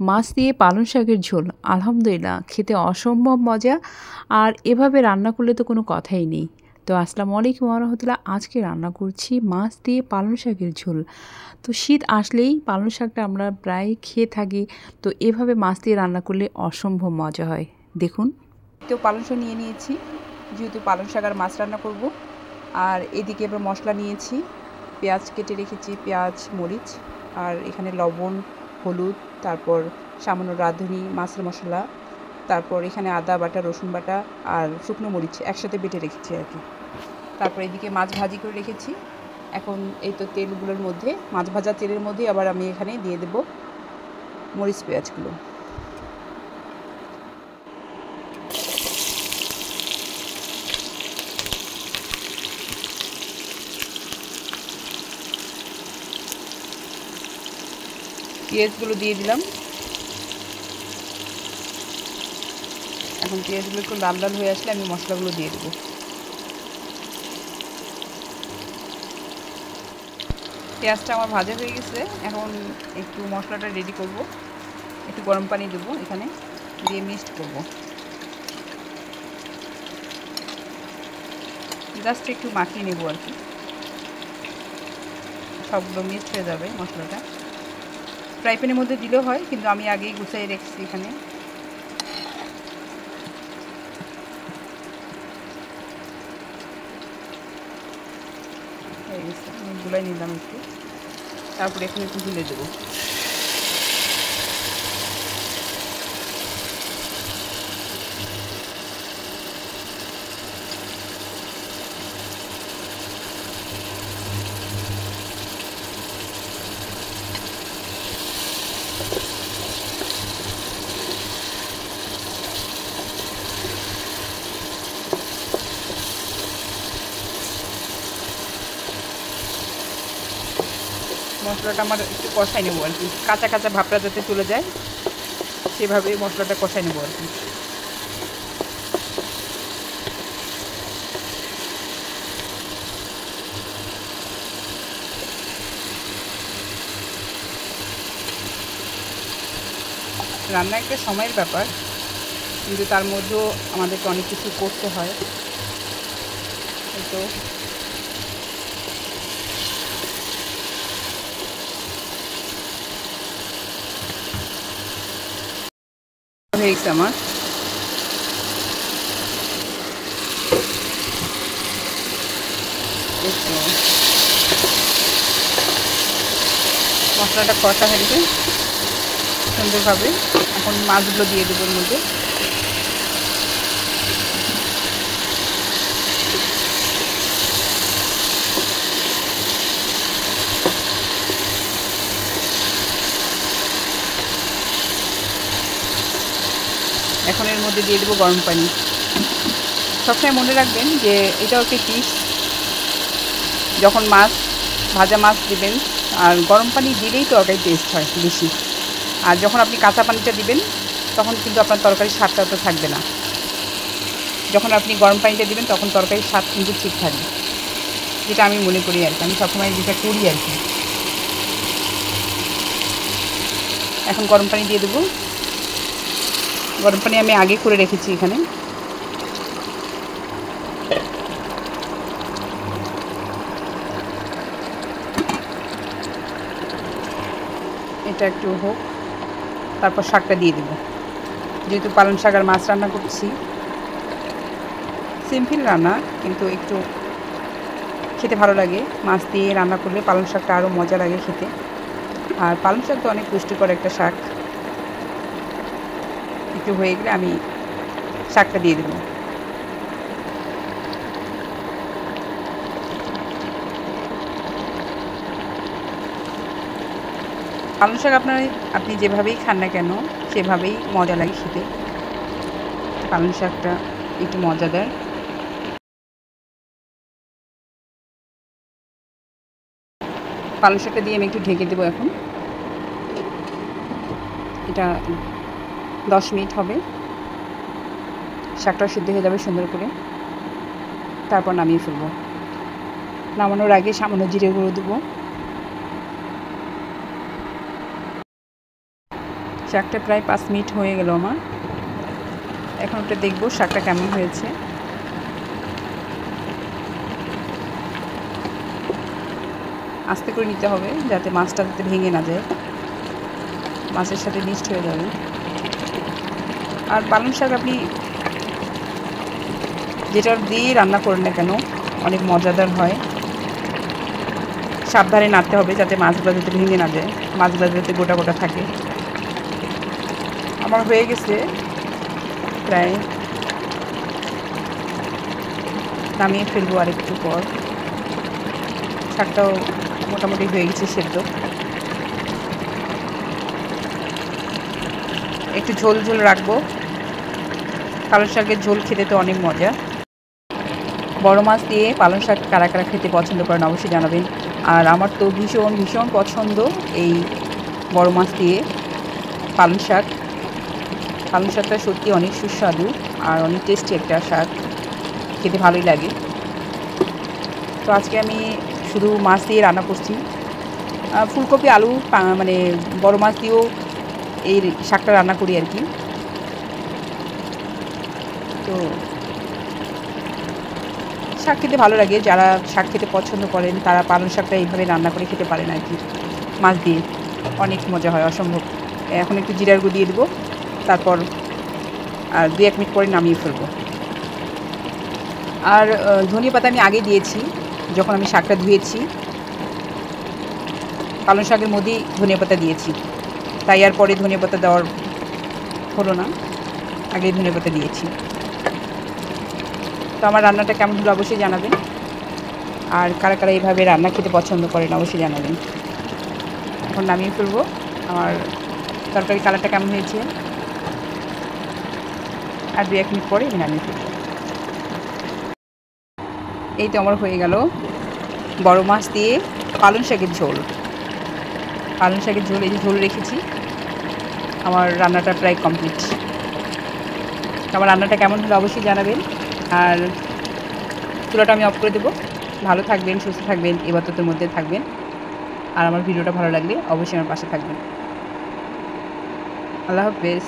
মাছ দিয়ে পালং শাকের ঝোল আলহামদুলিল্লাহ খেতে অসম্ভব মজা। আর এভাবে রান্না করলে তো কোনো কথাই নেই। তো আসসালামু আলাইকুম ওয়া রাহমাতুল্লাহ। আজকে রান্না করছি মাছ দিয়ে পালং শাকের ঝোল। তো শীত আসলেই পালং শাকটা আমরা প্রায় খেয়ে থাকি। তো এভাবে মাছ দিয়ে রান্না করলে অসম্ভব মজা হয়। দেখুন, তো পালং শাক নিয়ে নিয়েছি, যেহেতু পালং শাক আর মাছ রান্না করব। আর এদিকে এবার মশলা নিয়েছি, পেঁয়াজ কেটে রেখেছি, পেঁয়াজ মরিচ, আর এখানে লবণ, হলুদ, তারপর সামান্য রাঁধুনি মাছের মশলা, তারপর এখানে আদা বাটা, রসুন বাটা আর শুকনো মরিচ একসাথে বেটে রেখেছি আর কি। তারপর এদিকে মাছ ভাজি করে রেখেছি। এখন এই তো তেলগুলোর মধ্যে, মাছ ভাজা তেলের মধ্যে আবার আমি এখানে দিয়ে দেব মরিচ পেঁয়াজগুলো। পেঁয়াজগুলো দিয়ে দিলাম। এখন পেঁয়াজগুলো একটু লাল লাল হয়ে আসলে আমি মশলাগুলো দিয়ে দেবো। পেঁয়াজটা আমার ভাজা হয়ে গেছে। এখন একটু মশলাটা রেডি করব। একটু গরম পানি দেবো, এখানে দিয়ে মিক্সড করব। জাস্ট একটু মাখিয়ে নেব আর কি, সবগুলো মিক্সড হয়ে যাবে মশলাটা। ফ্রাই প্যানের মধ্যে দিলেও হয়, কিন্তু আমি আগেই গুছিয়ে রেখেছি এখানে। হয়ে গেছে, আমি গুলাই নিলাম একটু। তারপরে এখানে একটু ঢেলে দেবো। মশলাটা আমার একটু কষাই নেবো আর কি, কাঁচা কাঁচা ভাবটা যাতে চলে যায় সেভাবে মশলাটা কষাই নেবো আর কি। রান্না একটা সময়ের ব্যাপার, কিন্তু তার মধ্যেও আমাদেরকে অনেক কিছু করতে হয়। তো হয়ে গেছে আমার। মশলাটা কষা হয়ে গেছে সুন্দরভাবে। এখন মাছগুলো দিয়ে দেবো এর মধ্যে। এখন এর মধ্যে দিয়ে দেবো গরম পানি। সবসময় মনে রাখবেন যে এটাও একটা টিপস, যখন মাছ ভাজা মাছ দিবেন আর গরম পানি দিলেই তরকারি টেস্ট হয় বেশি। আর যখন আপনি কাঁচা পানিটা দিবেন তখন কিন্তু আপনার তরকারির স্বাদটা তো থাকবে না। যখন আপনি গরম পানিটা দিবেন তখন তরকারির স্বাদ কিন্তু ঠিক থাকবে, যেটা আমি মনে করি আর কি, আমি সবসময় যেটা করি আর কি। এখন গরম পানি দিয়ে দেবো। গরম পানি আমি আগে করে রেখেছি এখানে। এটা একটু হোক, তারপর শাকটা দিয়ে দেবো। যেহেতু পালং শাক আর মাছ রান্না করছি, সিম্পল রান্না কিন্তু একটু খেতে ভালো লাগে। মাছ দিয়ে রান্না করলে পালং শাকটা আরও মজা লাগে খেতে। আর পালং শাক তো অনেক পুষ্টিকর একটা শাক। একটু হয়ে গেলে আমি শাকটা দিয়ে দেবো। পালং শাক আপনি যেভাবেই খান না কেন সেভাবেই মজা লাগে খেতে। পালং শাকটা একটু মজাদার। পালং শাকটা দিয়ে আমি একটু ঢেকে দেবো। এখন এটা 10 মিনিট হবে, শাকটা সিদ্ধ হয়ে যাবে সুন্দর করে। তারপর নামিয়ে ফেলবো। নামানোর আগে সামান্য জিরে গুঁড়ো দেবো, শাকটা প্রায় 5 মিনিট হয়ে গেল আমার। এখন ওটা দেখবো শাকটা কেমন হয়েছে। আস্তে করে নিতে হবে যাতে মাছটা যাতে ভেঙে না যায়, মাছের সাথে মিক্সড হয়ে যাবে। আর পালং শাক আপনি যেটা দিয়ে রান্না করেন না কেন অনেক মজাদার হয়। সাবধানে নাড়তে হবে যাতে মাছগুলো যাতে ভেঙে না যায়, মাছগুলো যাতে গোটা গোটা থাকে। আমার হয়ে গেছে প্রায়, নামিয়ে ফেলবো আরেকটু পর। শাকটাও মোটামুটি হয়ে গেছে সেদ্ধ। একটু ঝোল ঝোল রাখবো, পালং শাকের ঝোল খেতে তো অনেক মজা। বড় মাছ দিয়ে পালং শাক কারা কারা খেতে পছন্দ করেন অবশ্যই জানাবেন। আর আমার তো ভীষণ ভীষণ পছন্দ এই বড় মাছ দিয়ে পালং শাক। পালং শাকটা সত্যি অনেক সুস্বাদু আর অনেক টেস্টি একটা শাক, খেতে ভালোই লাগে। তো আজকে আমি শুধু মাছ দিয়ে রান্না করছি। ফুলকপি আলু মানে বড় মাছ দিয়েও এই শাকটা রান্না করি আর কি। তো শাক খেতে ভালো লাগে, যারা শাক খেতে পছন্দ করেন তারা পালং শাকটা এইভাবে রান্না করে খেতে পারেন আর কি, মাছ দিয়ে। অনেক মজা হয়, অসম্ভব। এখন একটু জিরার গুঁড়ো দিয়ে দেবো, তারপর আর 2-1 মিনিট পরে নামিয়ে ফেলবো। আর ধনিয়া পাতা আমি আগে দিয়েছি যখন আমি শাকটা ধুয়েছি, পালং শাকের মধ্যেই ধনিয়া পাতা দিয়েছি, তাই আর পরে ধনিয়া পাতা দেওয়ার হলো না, আগেই ধনিয়া পাতা দিয়েছি। তো আমার রান্নাটা কেমন হলো অবশ্যই জানাবেন। আর কারা কারা এইভাবে রান্না খেতে পছন্দ করেন অবশ্যই জানাবেন। এখন নামিয়ে ফেলবো। আমার তরকারি কালারটা কেমন হয়েছে, আর 2-1 মিনিট পরে আমি নামিয়ে ফেলবো। এই তো আমার হয়ে গেল বড় মাছ দিয়ে পালং শাকের ঝোল। পালং শাকের ঝোল, এই যে ঝোল রেখেছি। আমার রান্নাটা প্রায় কমপ্লিট। আমার রান্নাটা কেমন হলো অবশ্যই জানাবেন। আর চুলাটা আমি অফ করে দেবো। ভালো থাকবেন, সুস্থ থাকবেন, ইবাদতের মধ্যে থাকবেন। আর আমার ভিডিওটা ভালো লাগলে অবশ্যই আমার পাশে থাকবেন। আল্লাহ হাফেজ।